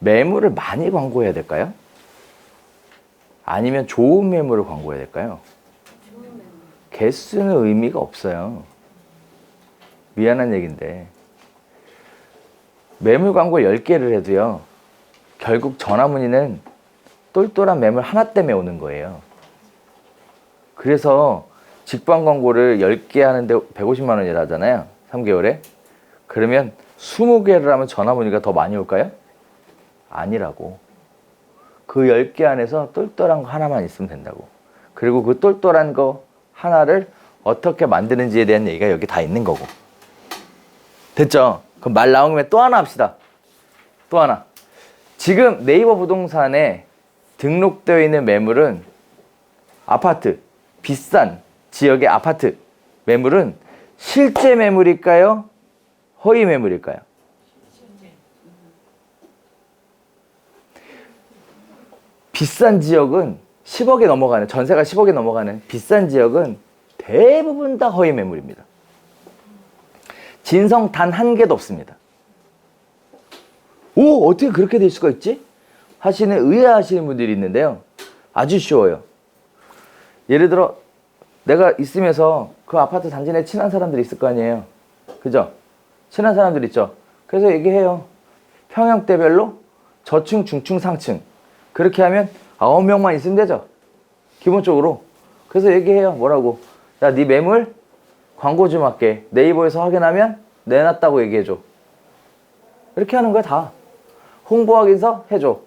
매물을 많이 광고해야 될까요? 아니면 좋은 매물을 광고해야 될까요? 개수는 의미가 없어요. 미안한 얘기인데 매물 광고 10개를 해도요, 결국 전화문의는 똘똘한 매물 하나 때문에 오는 거예요. 그래서 직방 광고를 10개 하는데 150만 원이라 하잖아요. 3개월에. 그러면 20개를 하면 전화문의가 더 많이 올까요? 아니라고. 그 10개 안에서 똘똘한 거 하나만 있으면 된다고. 그리고 그 똘똘한 거 하나를 어떻게 만드는지에 대한 얘기가 여기 다 있는 거고. 됐죠? 그럼 말 나온 김에 또 하나 합시다. 또 하나. 지금 네이버 부동산에 등록되어 있는 매물은 아파트, 비싼 지역의 아파트 매물은 실제 매물일까요? 허위 매물일까요? 비싼 지역은 10억에 넘어가는, 전세가 10억에 넘어가는 비싼 지역은 대부분 다 허위 매물입니다. 진성 단 한 개도 없습니다. 오, 어떻게 그렇게 될 수가 있지? 하시는, 의아하시는 분들이 있는데요. 아주 쉬워요. 예를 들어 내가 있으면서 그 아파트 단지 내 친한 사람들이 있을 거 아니에요. 그죠? 친한 사람들 있죠. 그래서 얘기해요. 평형대별로 저층, 중층, 상층. 그렇게 하면 9명만 있으면 되죠. 기본적으로. 그래서 얘기해요. 뭐라고? 야, 네 매물 광고 좀 할게. 네이버에서 확인하면 내놨다고 얘기해줘. 이렇게 하는 거야, 다. 홍보 확인서 해줘.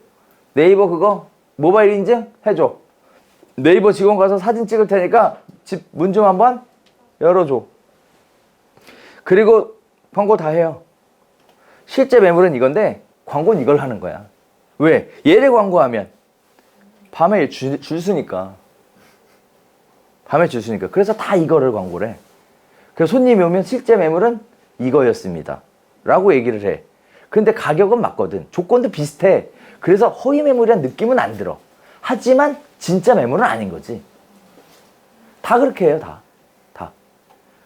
네이버 그거 모바일 인증 해줘. 네이버 직원 가서 사진 찍을 테니까 집 문 좀 한번 열어줘. 그리고 광고 다 해요. 실제 매물은 이건데 광고는 이걸 하는 거야. 왜? 얘를 광고하면 밤에 줄 서니까. 밤에 줄 서니까. 그래서 다 이거를 광고를 해. 그래서 손님이 오면 실제 매물은 이거였습니다 라고 얘기를 해. 근데 가격은 맞거든. 조건도 비슷해. 그래서 허위 매물이란 느낌은 안 들어. 하지만 진짜 매물은 아닌 거지. 다 그렇게 해요. 다.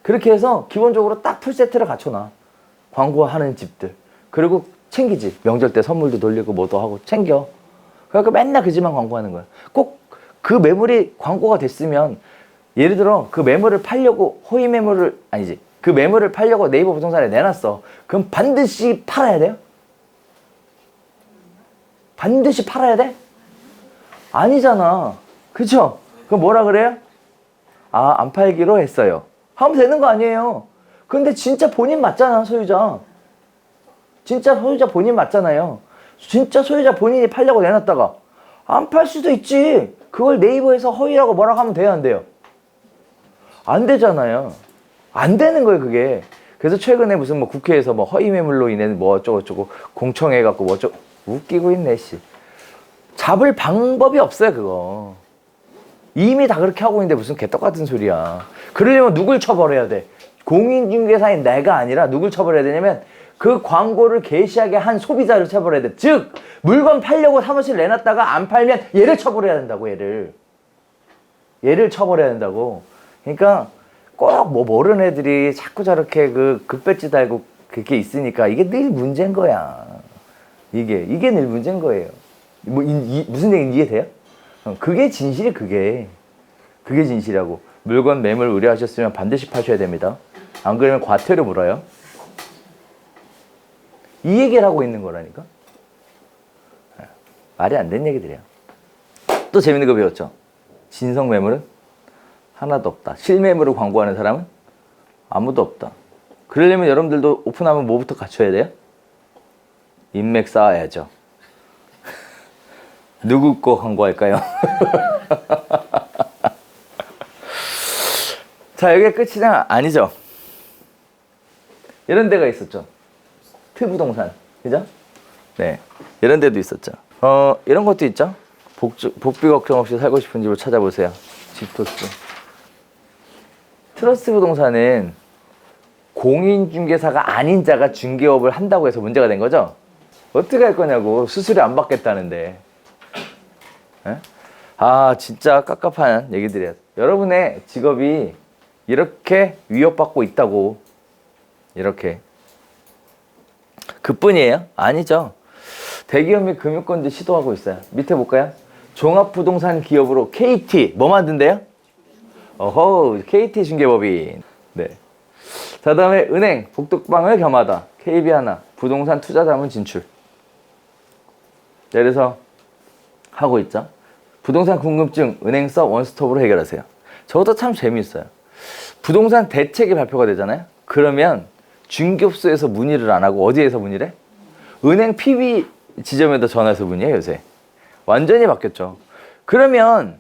그렇게 해서 기본적으로 딱 풀세트를 갖춰놔. 광고하는 집들. 그리고 챙기지. 명절 때 선물도 돌리고 뭐도 하고 챙겨. 그러니까 맨날 그 집만 광고하는 거야. 꼭 그 매물이 광고가 됐으면, 예를 들어 그 매물을 팔려고 허위 매물을, 아니지, 그 매물을 팔려고 네이버 부동산에 내놨어. 그럼 반드시 팔아야 돼요? 반드시 팔아야 돼? 아니잖아. 그쵸? 그럼 뭐라 그래요? 아, 안 팔기로 했어요. 하면 되는 거 아니에요. 근데 진짜 본인 맞잖아, 소유자. 진짜 소유자 본인 맞잖아요. 진짜 소유자 본인이 팔려고 내놨다가 안 팔 수도 있지. 그걸 네이버에서 허위라고 뭐라고 하면 돼요, 안 돼요? 안 되잖아요. 안 되는 거예요, 그게. 그래서 최근에 무슨 뭐 국회에서 뭐 허위 매물로 인해 뭐 어쩌고저쩌고 공청회 갖고 뭐 어쩌고, 웃기고 있네, 씨. 잡을 방법이 없어요, 그거. 이미 다 그렇게 하고 있는데 무슨 개떡같은 소리야. 그러려면 누굴 처벌해야 돼? 공인중개사인 내가 아니라 누굴 처벌해야 되냐면 그 광고를 게시하게 한 소비자를 처벌해야 돼. 즉 물건 팔려고 사무실 내놨다가 안 팔면 얘를 처벌해야 된다고. 얘를 처벌해야 된다고. 그러니까 꼭 뭐 모르는 애들이 자꾸 저렇게 그 극배지 달고 그게 있으니까 이게 늘 문제인 거야. 이게 늘 문제인 거예요. 뭐 무슨 얘기인지 이해돼요? 그게 진실이, 그게 진실이라고. 물건 매물 의뢰하셨으면 반드시 파셔야 됩니다. 안 그러면 과태료 물어요. 이 얘기를 하고 있는 거라니까. 말이 안 되는 얘기들이야. 또 재밌는 거 배웠죠? 진성 매물은 하나도 없다. 실매물을 광고하는 사람은 아무도 없다. 그러려면 여러분들도 오픈하면 뭐부터 갖춰야 돼요? 인맥 쌓아야죠. 누구 거 광고할까요? 자, 여기가 끝이냐? 아니죠. 이런 데가 있었죠. 트부동산. 그죠? 네. 이런 데도 있었죠. 이런 것도 있죠. 복비 걱정 없이 살고 싶은 집을 찾아보세요. 집토스. 트러스트 부동산은 공인중개사가 아닌 자가 중개업을 한다고 해서 문제가 된 거죠. 어떻게 할 거냐고. 수수료 안 받겠다는데. 에? 아, 진짜 깝깝한 얘기들이에요. 여러분의 직업이 이렇게 위협받고 있다고. 이렇게. 그뿐이에요? 아니죠. 대기업 및 금융권도 시도하고 있어요. 밑에 볼까요? 종합부동산 기업으로 KT 뭐 만든대요? 어허, KT 중개법인. 네. 자, 다음에 은행 복덕방을 겸하다. KB하나 부동산 투자자문 진출. 네, 그래서 하고 있죠. 부동산 궁금증 은행서 원스톱으로 해결하세요. 저것도 참 재미있어요. 부동산 대책이 발표가 되잖아요. 그러면 중개업소에서 문의를 안 하고 어디에서 문의를 해? 은행 PB 지점에다 전화해서 문의해 요새. 완전히 바뀌었죠. 그러면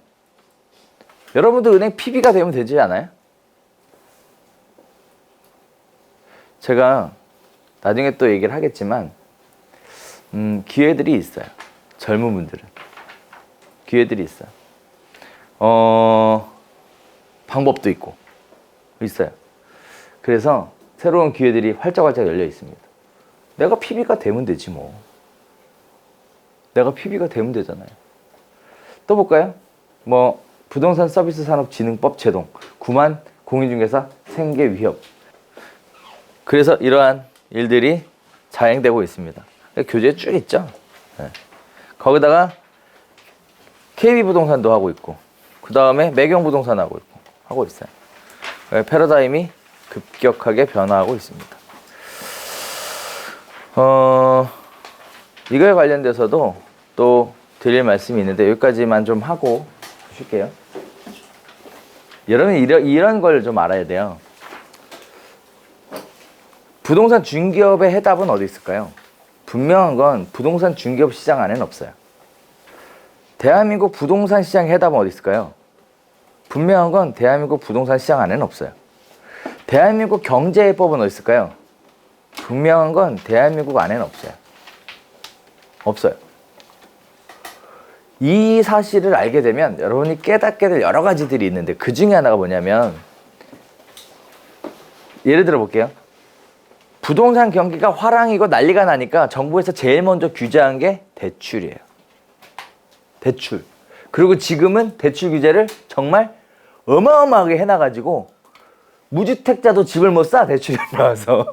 여러분도 은행 PB가 되면 되지 않아요? 제가 나중에 또 얘기를 하겠지만 기회들이 있어요. 젊은 분들은 기회들이 있어요. 방법도 있고 있어요. 그래서 새로운 기회들이 활짝활짝 열려 있습니다. 내가 PB가 되면 되지 뭐. 내가 PB가 되면 되잖아요. 또 볼까요? 뭐 부동산 서비스 산업 진흥법 제동, 9만 공인중개사 생계 위협. 그래서 이러한 일들이 자행되고 있습니다. 교재에 쭉 있죠. 네. 거기다가 KB부동산도 하고 있고, 그 다음에 매경부동산 하고 있어요. 패러다임이 급격하게 변화하고 있습니다. 이거에 관련돼서도 또 드릴 말씀이 있는데 여기까지만 좀 하고 쉴게요. 여러분 이런 걸 좀 알아야 돼요. 부동산 중개업의 해답은 어디 있을까요? 분명한 건 부동산 중개업 시장 안에는 없어요. 대한민국 부동산 시장의 해답은 어디 있을까요? 분명한 건 대한민국 부동산 시장 안에는 없어요. 대한민국 경제해법은 어디 있을까요? 분명한 건 대한민국 안에는 없어요. 없어요. 이 사실을 알게 되면 여러분이 깨닫게 될 여러 가지들이 있는데 그 중에 하나가 뭐냐면 예를 들어 볼게요. 부동산 경기가 화랑이고 난리가 나니까 정부에서 제일 먼저 규제한 게 대출이에요. 대출. 그리고 지금은 대출 규제를 정말 어마어마하게 해놔가지고 무주택자도 집을 못 사, 대출이 나와서.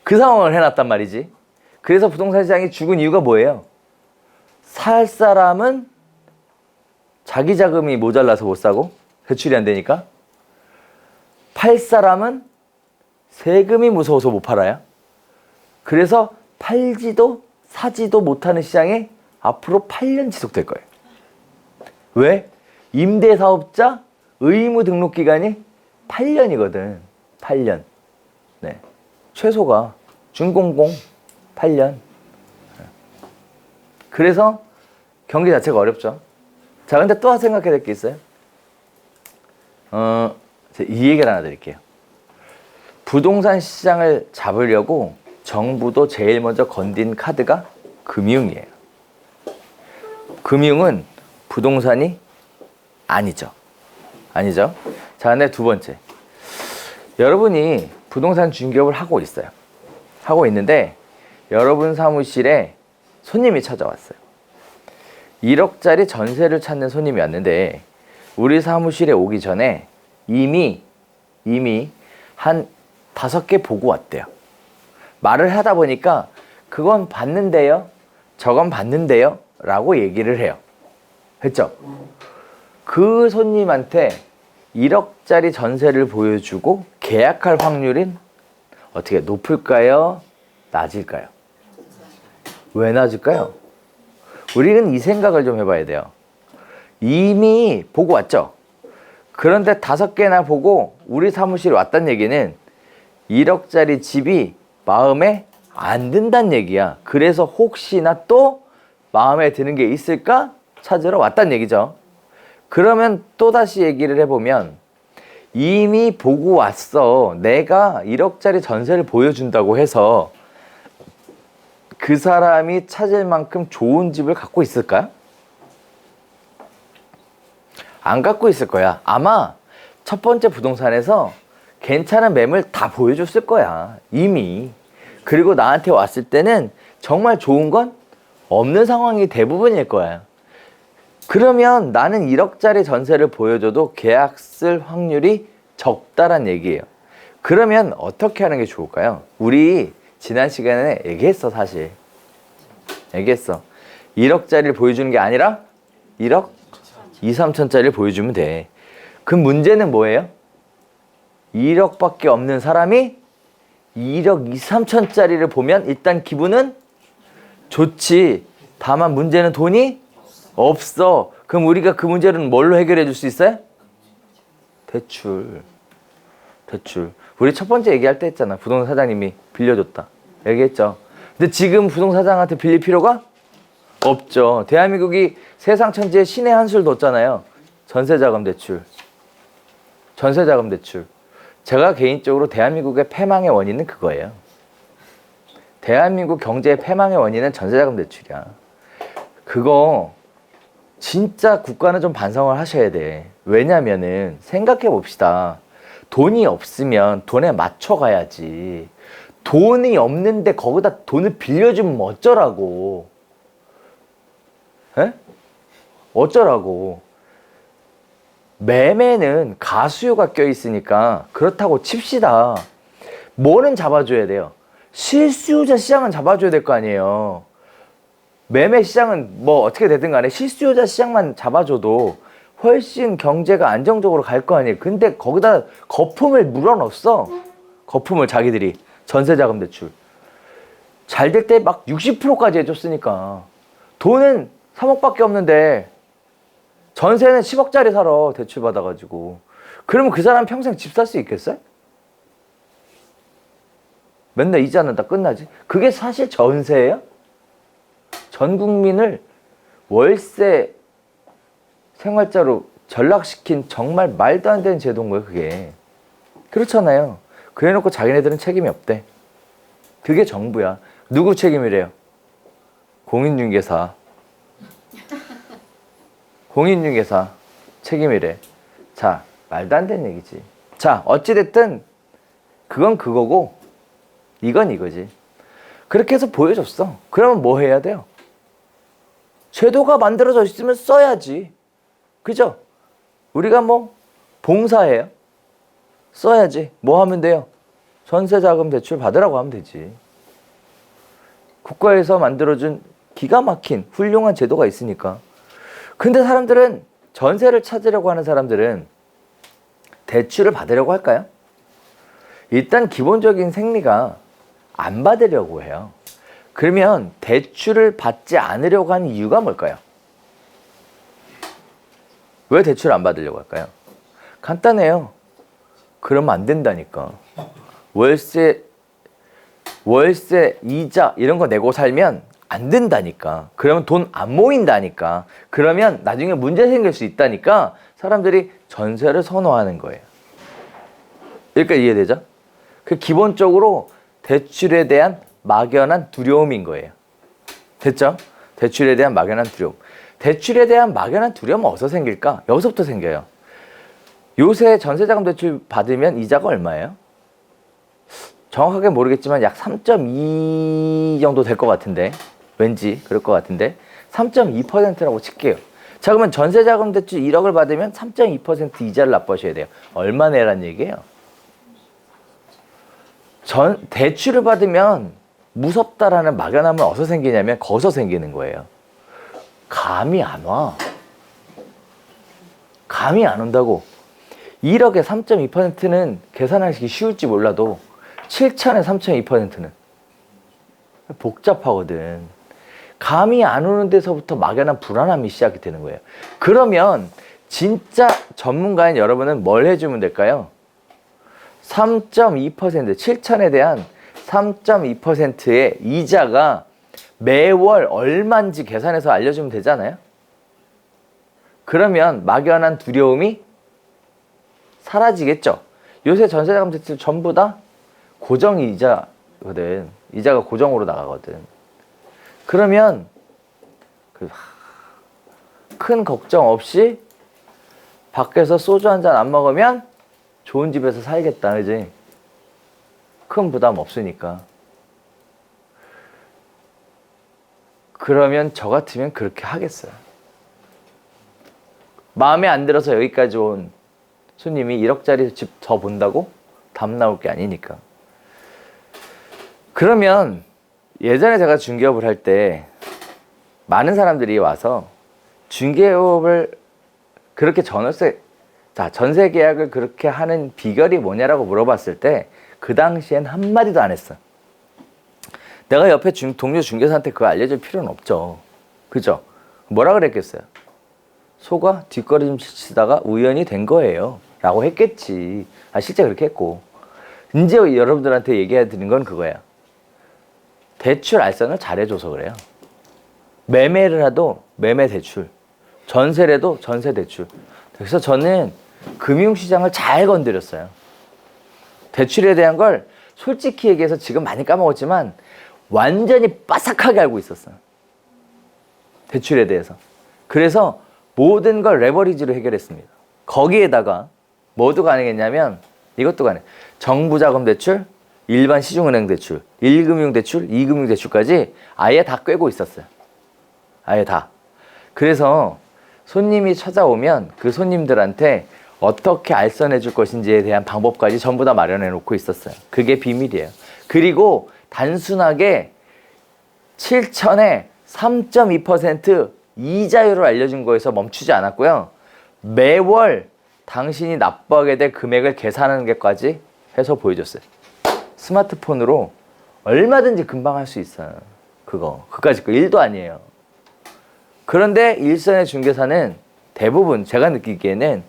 그 상황을 해놨단 말이지. 그래서 부동산 시장이 죽은 이유가 뭐예요? 살 사람은 자기 자금이 모자라서 못 사고 대출이 안 되니까, 팔 사람은 세금이 무서워서 못 팔아요. 그래서 팔지도 사지도 못하는 시장이 앞으로 8년 지속될 거예요. 왜? 임대사업자 의무 등록 기간이 8년이거든. 8년. 네. 최소가 준공공 8년. 그래서 경기 자체가 어렵죠. 자, 근데 또 생각해야 될 게 있어요. 이 얘기를 하나 드릴게요. 부동산 시장을 잡으려고 정부도 제일 먼저 건든 카드가 금융이에요. 금융은 부동산이 아니죠. 아니죠. 자, 근데 두 번째. 여러분이 부동산 중개업을 하고 있어요. 하고 있는데 여러분 사무실에 손님이 찾아왔어요. 1억짜리 전세를 찾는 손님이 왔는데 우리 사무실에 오기 전에 이미 한 5개 보고 왔대요. 말을 하다 보니까 그건 봤는데요, 저건 봤는데요 라고 얘기를 해요. 했죠? 그 손님한테 1억짜리 전세를 보여주고 계약할 확률은 어떻게 높을까요? 낮을까요? 왜 낮을까요? 우리는 이 생각을 좀 해봐야 돼요. 이미 보고 왔죠? 그런데 5개나 보고 우리 사무실에 왔다는 얘기는 1억짜리 집이 마음에 안 든다는 얘기야. 그래서 혹시나 또 마음에 드는 게 있을까 찾으러 왔다는 얘기죠. 그러면 또다시 얘기를 해보면 이미 보고 왔어. 내가 1억짜리 전세를 보여준다고 해서 그 사람이 찾을 만큼 좋은 집을 갖고 있을까요? 안 갖고 있을 거야. 아마 첫 번째 부동산에서 괜찮은 매물 다 보여줬을 거야. 이미. 그리고 나한테 왔을 때는 정말 좋은 건 없는 상황이 대부분일 거야. 그러면 나는 1억짜리 전세를 보여줘도 계약 쓸 확률이 적다란 얘기예요. 그러면 어떻게 하는 게 좋을까요? 우리 지난 시간에 얘기했어, 사실. 얘기했어. 1억짜리를 보여주는 게 아니라 1억 2, 3천짜리를 보여주면 돼. 그 문제는 뭐예요? 1억밖에 없는 사람이 1억 2, 3천짜리를 보면 일단 기분은 좋지. 다만 문제는 돈이 없어. 그럼 우리가 그 문제는 뭘로 해결해 줄 수 있어요? 대출. 대출. 우리 첫 번째 얘기할 때 했잖아. 부동산 사장님이 빌려줬다. 얘기했죠. 근데 지금 부동산 사장한테 빌릴 필요가 없죠. 대한민국이 세상 천지에 신의 한 수를 뒀잖아요. 전세자금 대출. 전세자금 대출. 제가 개인적으로 대한민국의 패망의 원인은 그거예요. 대한민국 경제의 패망의 원인은 전세자금 대출이야. 그거 진짜 국가는 좀 반성을 하셔야 돼. 왜냐면은 생각해 봅시다. 돈이 없으면 돈에 맞춰 가야지. 돈이 없는데 거기다 돈을 빌려주면 어쩌라고. 에? 어쩌라고. 매매는 가수요가 껴있으니까 그렇다고 칩시다. 뭐는 잡아줘야 돼요? 실수요자 시장은 잡아줘야 될 거 아니에요. 매매 시장은 뭐 어떻게 되든 간에 실수요자 시장만 잡아줘도 훨씬 경제가 안정적으로 갈 거 아니에요. 근데 거기다 거품을 물어넣었어. 거품을 자기들이. 전세자금 대출. 잘 될 때 막 60%까지 해줬으니까. 돈은 3억밖에 없는데 전세는 10억짜리 살아. 대출 받아가지고. 그러면 그 사람 평생 집 살 수 있겠어요? 맨날 이자는 다 끝나지. 그게 사실 전세예요? 전 국민을 월세 생활자로 전락시킨 정말 말도 안 되는 제도인 거예요, 그게. 그렇잖아요. 그래놓고 자기네들은 책임이 없대. 그게 정부야. 누구 책임이래요? 공인중개사. 공인중개사 책임이래. 자, 말도 안 되는 얘기지. 자, 어찌됐든 그건 그거고 이건 이거지. 그렇게 해서 보여줬어. 그러면 뭐 해야 돼요? 제도가 만들어져 있으면 써야지. 그죠? 우리가 뭐 봉사해요. 써야지. 뭐 하면 돼요? 전세자금 대출 받으라고 하면 되지. 국가에서 만들어준 기가 막힌 훌륭한 제도가 있으니까. 근데 사람들은 전세를 찾으려고 하는 사람들은 대출을 받으려고 할까요? 일단 기본적인 생리가 안 받으려고 해요. 그러면 대출을 받지 않으려고 하는 이유가 뭘까요? 왜 대출 안 받으려고 할까요? 간단해요. 그러면 안 된다니까. 월세 이자 이런 거 내고 살면 안 된다니까. 그러면 돈 안 모인다니까. 그러면 나중에 문제 생길 수 있다니까 사람들이 전세를 선호하는 거예요. 여기까지 이해되죠? 그 기본적으로 대출에 대한 막연한 두려움인 거예요. 됐죠? 대출에 대한 막연한 두려움. 대출에 대한 막연한 두려움은 어디서 생길까? 여기서부터 생겨요. 요새 전세자금 대출 받으면 이자가 얼마예요? 정확하게 모르겠지만 약 3.2 정도 될 것 같은데, 왠지 그럴 것 같은데 3.2%라고 칠게요. 자, 그러면 전세자금 대출 1억을 받으면 3.2% 이자를 납부하셔야 돼요. 얼마 내란 얘기예요? 대출을 받으면 무섭다라는 막연함은 어디서 생기냐면 거기서 생기는 거예요. 감이 안 와. 감이 안 온다고. 1억에 3.2%는 계산하기 쉬울지 몰라도 7천에 3.2%는 복잡하거든. 감이 안 오는 데서부터 막연한 불안함이 시작이 되는 거예요. 그러면 진짜 전문가인 여러분은 뭘 해주면 될까요? 3.2%, 7천에 대한 3.2%의 이자가 매월 얼마인지 계산해서 알려주면 되잖아요. 그러면 막연한 두려움이 사라지겠죠. 요새 전세자금 대출 전부 다 고정 이자거든. 이자가 고정으로 나가거든. 그러면 큰 걱정 없이 밖에서 소주 한 잔 안 먹으면 좋은 집에서 살겠다, 그지? 큰 부담 없으니까. 그러면 저 같으면 그렇게 하겠어요. 마음에 안 들어서 여기까지 온 손님이 1억짜리 집 더 본다고? 답 나올 게 아니니까. 그러면 예전에 제가 중개업을 할 때 많은 사람들이 와서 중개업을 그렇게 전세 계약을 그렇게 하는 비결이 뭐냐라고 물어봤을 때 그 당시엔 한마디도 안 했어. 내가 옆에 동료 중개사한테 그거 알려줄 필요는 없죠. 그죠? 뭐라 그랬겠어요? 속아 뒷거리 좀 치다가 우연히 된 거예요 라고 했겠지. 실제 그렇게 했고. 이제 여러분들한테 얘기해 드린 건 그거야. 대출 알선을 잘해줘서 그래요. 매매를 해도 매매 대출, 전세를 해도 전세 대출. 그래서 저는 금융시장을 잘 건드렸어요. 대출에 대한 걸 솔직히 얘기해서 지금 많이 까먹었지만 완전히 빠삭하게 알고 있었어요. 대출에 대해서. 그래서 모든 걸 레버리지로 해결했습니다. 거기에다가 뭐도 가능했냐면 이것도 가능. 정부자금 대출, 일반 시중은행 대출, 1금융 대출, 2금융 대출까지 아예 다 꿰고 있었어요. 아예 다. 그래서 손님이 찾아오면 그 손님들한테 어떻게 알선해 줄 것인지에 대한 방법까지 전부 다 마련해 놓고 있었어요. 그게 비밀이에요. 그리고 단순하게 7천에 3.2% 이자율을 알려준 거에서 멈추지 않았고요. 매월 당신이 납부하게 될 금액을 계산하는 게까지 해서 보여줬어요. 스마트폰으로 얼마든지 금방 할 수 있어요. 그까짓 거 일도 아니에요. 그런데 일선의 중개사는 대부분 제가 느끼기에는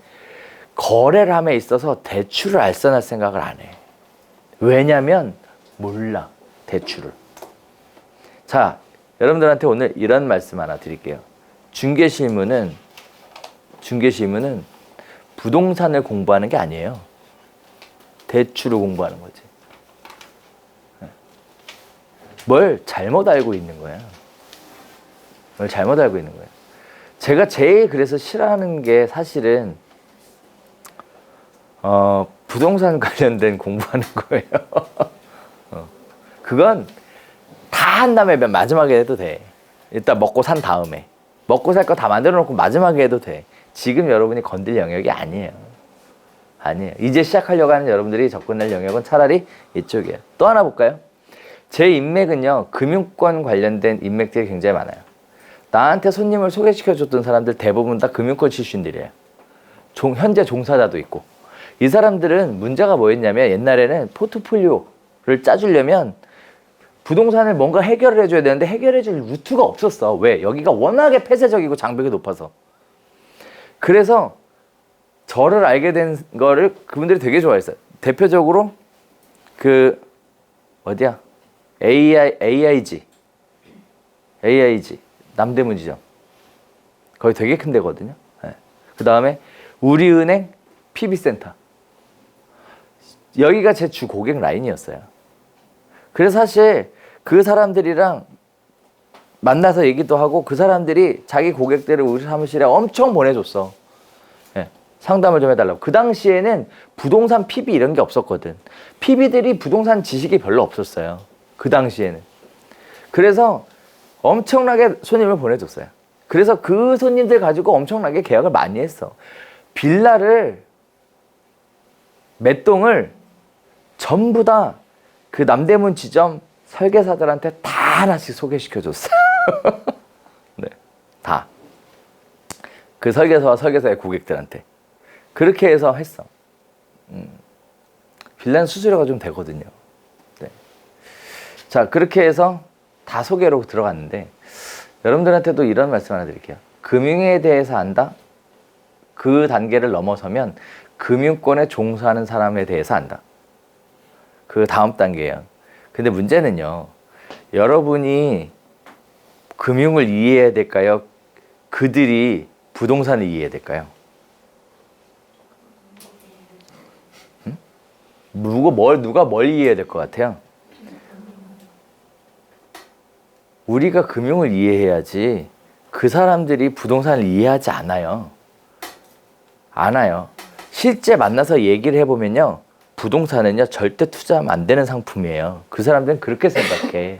거래를 함에 있어서 대출을 알선할 생각을 안 해. 왜냐면 몰라. 대출을. 자, 여러분들한테 오늘 이런 말씀 하나 드릴게요. 중개실무는 부동산을 공부하는 게 아니에요. 대출을 공부하는 거지. 뭘 잘못 알고 있는 거야. 뭘 잘못 알고 있는 거야. 제가 제일 그래서 싫어하는 게 사실은 부동산 관련된 공부하는 거예요. 그건 다 한 다음에 마지막에 해도 돼. 일단 먹고 산 다음에. 먹고 살 거 다 만들어 놓고 마지막에 해도 돼. 지금 여러분이 건들 영역이 아니에요. 아니에요. 이제 시작하려고 하는 여러분들이 접근할 영역은 차라리 이쪽이에요. 또 하나 볼까요? 제 인맥은요, 금융권 관련된 인맥들이 굉장히 많아요. 나한테 손님을 소개시켜줬던 사람들 대부분 다 금융권 출신들이에요. 현재 종사자도 있고. 이 사람들은 문제가 뭐였냐면 옛날에는 포트폴리오를 짜주려면 부동산을 뭔가 해결을 해줘야 되는데 해결해줄 루트가 없었어. 왜? 여기가 워낙에 폐쇄적이고 장벽이 높아서. 그래서 저를 알게 된 거를 그분들이 되게 좋아했어요. 대표적으로 AIG 남대문 지점 거기 되게 큰 데거든요. 네. 그 다음에 우리은행 PB센터 여기가 제 주 고객 라인이었어요. 그래서 사실 그 사람들이랑 만나서 얘기도 하고 그 사람들이 자기 고객들을 우리 사무실에 엄청 보내줬어. 네. 상담을 좀 해달라고. 그 당시에는 부동산 PB 이런 게 없었거든. PB들이 부동산 지식이 별로 없었어요. 그 당시에는. 그래서 엄청나게 손님을 보내줬어요. 그래서 그 손님들 가지고 엄청나게 계약을 많이 했어. 빌라를 몇 동을 전부 다 그 남대문 지점 설계사들한테 다 하나씩 소개시켜줬어요. 네, 다. 그 설계사와 설계사의 고객들한테. 그렇게 해서 했어. 빌라는 수수료가 좀 되거든요. 네. 자, 그렇게 해서 다 소개로 들어갔는데 여러분들한테도 이런 말씀 하나 드릴게요. 금융에 대해서 안다? 그 단계를 넘어서면 금융권에 종사하는 사람에 대해서 안다. 그 다음 단계예요. 근데 문제는요. 여러분이 금융을 이해해야 될까요? 그들이 부동산을 이해해야 될까요? 누가 뭘 이해해야 될 것 같아요? 우리가 금융을 이해해야지 그 사람들이 부동산을 이해하지 않아요. 실제 만나서 얘기를 해보면요. 부동산은요. 절대 투자하면 안 되는 상품이에요. 그 사람들은 그렇게 생각해.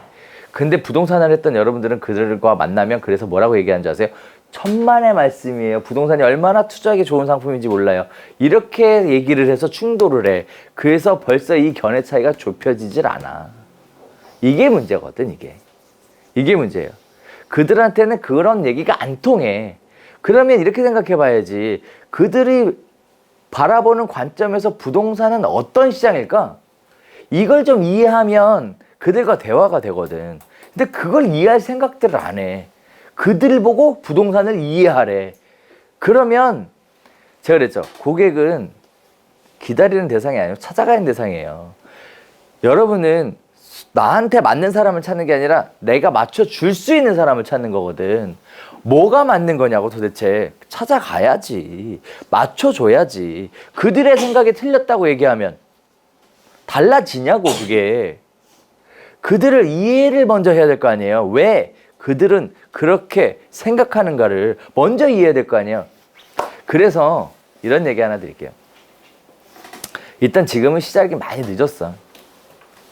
근데 부동산을 했던 여러분들은 그들과 만나면 그래서 뭐라고 얘기하는 줄 아세요? 천만의 말씀이에요. 부동산이 얼마나 투자하기 좋은 상품인지 몰라요. 이렇게 얘기를 해서 충돌을 해. 그래서 벌써 이 견해 차이가 좁혀지질 않아. 이게 문제거든, 이게. 이게 문제예요. 그들한테는 그런 얘기가 안 통해. 그러면 이렇게 생각해 봐야지. 그들이 바라보는 관점에서 부동산은 어떤 시장일까? 이걸 좀 이해하면 그들과 대화가 되거든. 근데 그걸 이해할 생각들을 안 해. 그들 보고 부동산을 이해하래. 그러면 제가 그랬죠. 고객은 기다리는 대상이 아니고 찾아가는 대상이에요. 여러분은 나한테 맞는 사람을 찾는 게 아니라 내가 맞춰줄 수 있는 사람을 찾는 거거든. 뭐가 맞는 거냐고 도대체. 찾아가야지. 맞춰줘야지. 그들의 생각이 틀렸다고 얘기하면 달라지냐고 그게. 그들을 이해를 먼저 해야 될 거 아니에요. 왜 그들은 그렇게 생각하는가를 먼저 이해해야 될 거 아니에요. 그래서 이런 얘기 하나 드릴게요. 일단 지금은 시작이 많이 늦었어.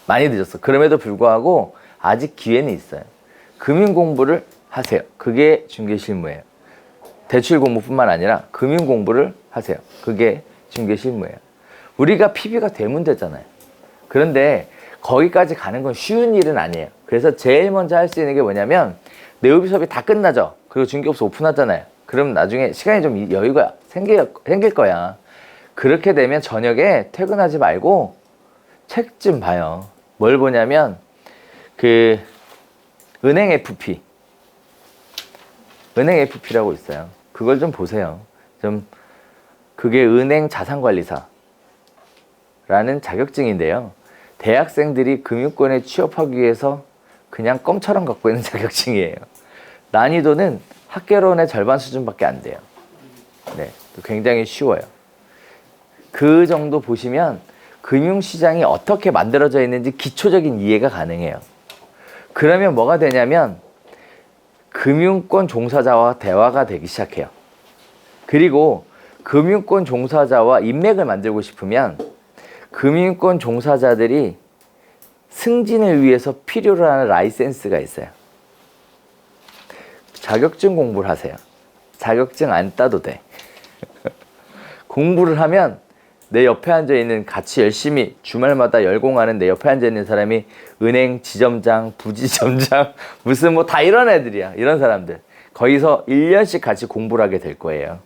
많이 늦었어. 그럼에도 불구하고 아직 기회는 있어요. 금융 공부를 하세요. 그게 중개 실무예요. 대출 공부뿐만 아니라 금융 공부를 하세요. 그게 중개 실무예요. 우리가 PB가 되면 되잖아요. 그런데 거기까지 가는 건 쉬운 일은 아니에요. 그래서 제일 먼저 할 수 있는 게 뭐냐면 내후비 수업이 다 끝나죠. 그리고 중개업소 오픈하잖아요. 그럼 나중에 시간이 좀 여유가 생길 거야. 그렇게 되면 저녁에 퇴근하지 말고 책 좀 봐요. 뭘 보냐면 그 은행 FP 은행 FP라고 있어요. 그걸 좀 보세요. 좀 그게 은행 자산관리사라는 자격증인데요. 대학생들이 금융권에 취업하기 위해서 그냥 껌처럼 갖고 있는 자격증이에요. 난이도는 학개론의 절반 수준밖에 안 돼요. 네, 굉장히 쉬워요. 그 정도 보시면 금융시장이 어떻게 만들어져 있는지 기초적인 이해가 가능해요. 그러면 뭐가 되냐면 금융권 종사자와 대화가 되기 시작해요. 그리고 금융권 종사자와 인맥을 만들고 싶으면 금융권 종사자들이 승진을 위해서 필요로 하는 라이센스가 있어요. 자격증 공부를 하세요. 자격증 안 따도 돼. 공부를 하면 내 옆에 앉아있는 같이 열심히 주말마다 열공하는 내 옆에 앉아있는 사람이 은행 지점장, 부지점장 무슨 뭐 다 이런 애들이야. 이런 사람들. 거기서 1년씩 같이 공부를 하게 될 거예요.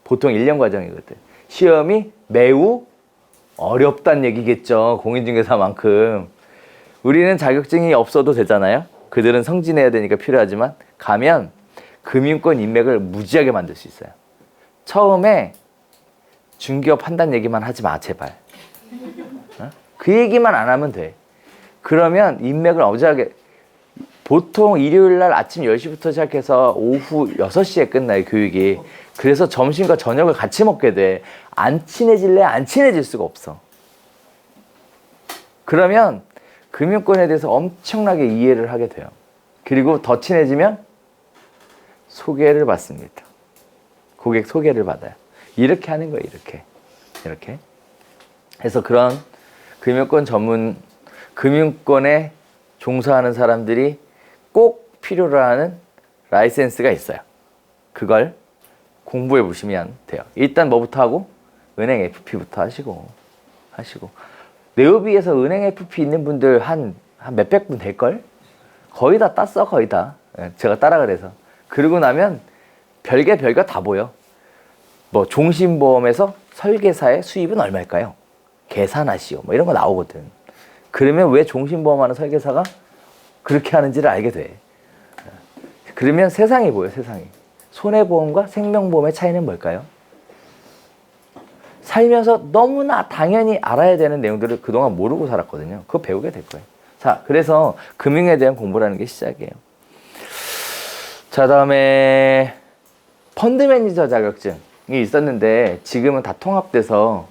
보통 1년 과정이거든. 시험이 매우 어렵다는 얘기겠죠. 공인중개사만큼. 우리는 자격증이 없어도 되잖아요. 그들은 성진해야 되니까 필요하지만 가면 금융권 인맥을 무지하게 만들 수 있어요. 처음에 중개업 한다는 얘기만 하지 마, 제발. 어? 그 얘기만 안 하면 돼. 그러면 인맥을 어지하게. 보통 일요일 날 아침 10시부터 시작해서 오후 6시에 끝나요, 교육이. 그래서 점심과 저녁을 같이 먹게 돼. 안 친해질래? 안 친해질 수가 없어. 그러면 금융권에 대해서 엄청나게 이해를 하게 돼요. 그리고 더 친해지면 소개를 받습니다. 고객 소개를 받아요. 이렇게 하는 거예요, 이렇게. 이렇게. 그래서 그런 금융권에 종사하는 사람들이 꼭 필요로 하는 라이센스가 있어요. 그걸 공부해 보시면 돼요. 일단 뭐부터 하고? 은행 FP부터 하시고. 네오비에서 은행 FP 있는 분들 한 몇백 분 될걸? 거의 다 땄어, 거의 다. 제가 따라 그래서. 그러고 나면 별게 다 보여. 뭐 종신보험에서 설계사의 수입은 얼마일까요? 계산하시오. 뭐 이런 거 나오거든. 그러면 왜 종신보험하는 설계사가 그렇게 하는지를 알게 돼. 그러면 세상이 보여, 세상이. 손해보험과 생명보험의 차이는 뭘까요? 살면서 너무나 당연히 알아야 되는 내용들을 그동안 모르고 살았거든요. 그거 배우게 될 거예요. 자, 그래서 금융에 대한 공부라는 게 시작이에요. 자, 다음에 펀드 매니저 자격증이 있었는데 지금은 다 통합돼서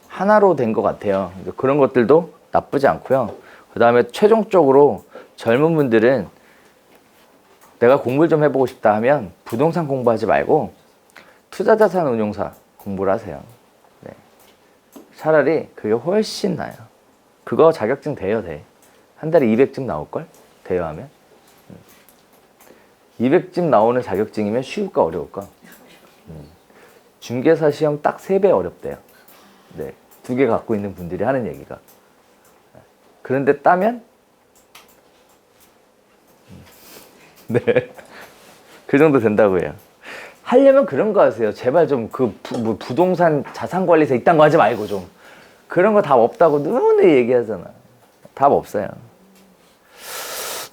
하나로 된 것 같아요. 그런 것들도 나쁘지 않고요. 그 다음에 최종적으로 젊은 분들은 내가 공부를 좀 해보고 싶다 하면 부동산 공부하지 말고 투자자산운용사 공부를 하세요. 네. 차라리 그게 훨씬 나아요. 그거 자격증 대여 돼. 한 달에 200쯤 나올걸? 대여하면. 200쯤 나오는 자격증이면 쉬울까 어려울까? 중개사 시험 딱 3배 어렵대요. 네. 2개 갖고 있는 분들이 하는 얘기가. 그런데 따면 네. 그 정도 된다고 해요. 하려면 그런 거 하세요. 제발 좀 뭐 부동산 자산관리사 이딴 거 하지 말고 좀. 그런 거 답 없다고 누누이 얘기하잖아. 답 없어요.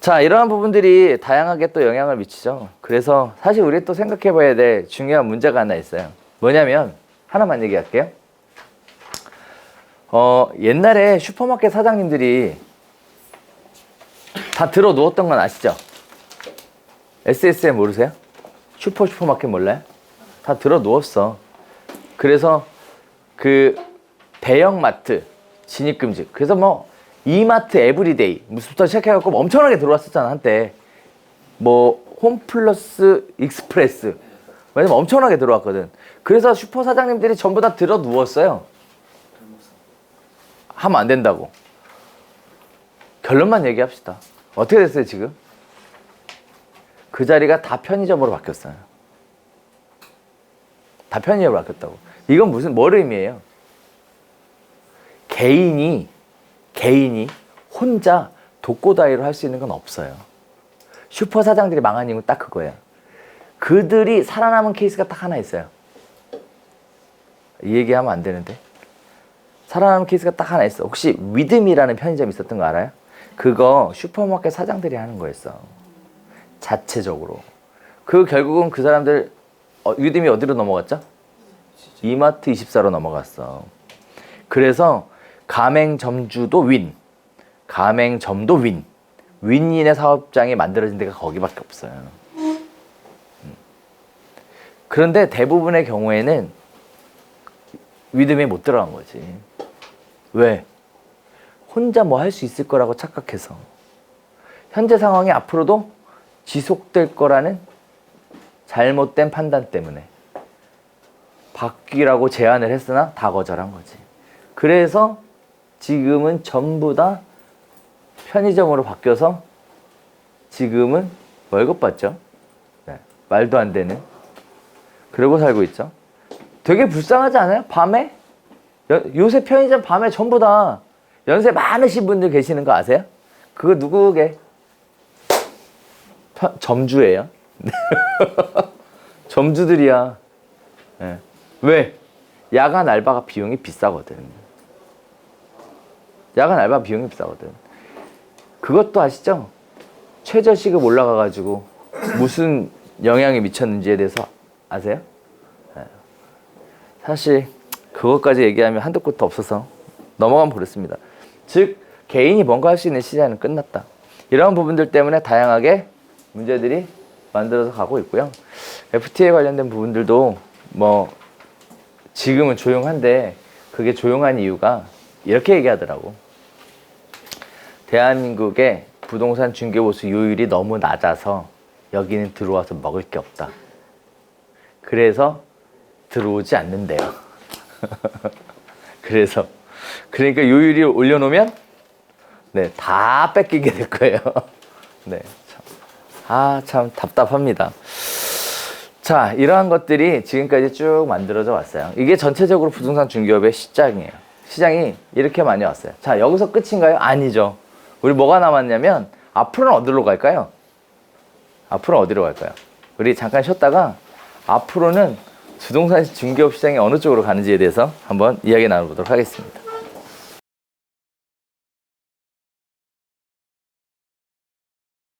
자, 이러한 부분들이 다양하게 또 영향을 미치죠. 그래서 사실 우리 또 생각해 봐야 될 중요한 문제가 하나 있어요. 뭐냐면, 하나만 얘기할게요. 옛날에 슈퍼마켓 사장님들이 다 들어 누웠던 건 아시죠? SSM 모르세요? 슈퍼마켓 몰라요? 다 들어 누웠어. 그래서 그 대형마트 진입금지. 그래서 뭐 이마트 에브리데이 무슨부터 시작해갖고 엄청나게 들어왔었잖아 한때. 뭐 홈플러스 익스프레스. 왜냐면 엄청나게 들어왔거든. 그래서 슈퍼 사장님들이 전부 다 들어 누웠어요. 하면 안 된다고. 결론만 얘기합시다. 어떻게 됐어요 지금? 그 자리가 다 편의점으로 바뀌었어요. 다 편의점으로 바뀌었다고. 이건 뭘 의미해요? 개인이 혼자 독고다이로 할 수 있는 건 없어요. 슈퍼 사장들이 망한 이유는 딱 그거예요. 그들이 살아남은 케이스가 딱 하나 있어요. 이 얘기하면 안 되는데. 살아남은 케이스가 딱 하나 있어. 혹시 위드미라는 편의점 있었던 거 알아요? 그거 슈퍼마켓 사장들이 하는 거였어. 자체적으로. 결국은 그 사람들 위드미 어디로 넘어갔죠? 이마트 24로 넘어갔어. 그래서 가맹점주도 윈, 가맹점도 윈, 윈윈의 사업장이 만들어진 데가 거기밖에 없어요. 그런데 대부분의 경우에는 위드미에 못 들어간 거지. 왜? 혼자 뭐 할 수 있을 거라고 착각해서. 현재 상황이 앞으로도 지속될 거라는 잘못된 판단 때문에 바뀌라고 제안을 했으나 다 거절한 거지. 그래서 지금은 전부 다 편의점으로 바뀌어서 지금은 월급 받죠. 네. 말도 안 되는. 그러고 살고 있죠. 되게 불쌍하지 않아요? 밤에? 요새 편의점 밤에 전부 다 연세 많으신 분들 계시는 거 아세요? 그거 누구게? 점주예요. 점주들이야. 네. 왜? 야간 알바가 비용이 비싸거든. 야간 알바 비용이 비싸거든. 그것도 아시죠? 최저시급 올라가가지고 무슨 영향이 미쳤는지에 대해서 아세요? 네. 사실 그것까지 얘기하면 한도 끝도 없어서 넘어가면 버렸습니다. 즉 개인이 뭔가 할 수 있는 시장은 끝났다. 이런 부분들 때문에 다양하게 문제들이 만들어서 가고 있고요. FTA 관련된 부분들도 뭐 지금은 조용한데 그게 조용한 이유가 이렇게 얘기하더라고. 대한민국의 부동산 중개보수 요율이 너무 낮아서 여기는 들어와서 먹을 게 없다. 그래서 들어오지 않는데요. 그러니까 요율이 올려놓으면 네, 다 뺏기게 될 거예요. 네, 참 답답합니다. 자, 이러한 것들이 지금까지 쭉 만들어져 왔어요. 이게 전체적으로 부동산 중개업의 시장이에요. 시장이 이렇게 많이 왔어요. 자, 여기서 끝인가요? 아니죠. 우리 뭐가 남았냐면 앞으로는 어디로 갈까요? 앞으로는 어디로 갈까요? 우리 잠깐 쉬었다가 앞으로는 부동산 중개업 시장이 어느 쪽으로 가는지에 대해서 한번 이야기 나눠보도록 하겠습니다.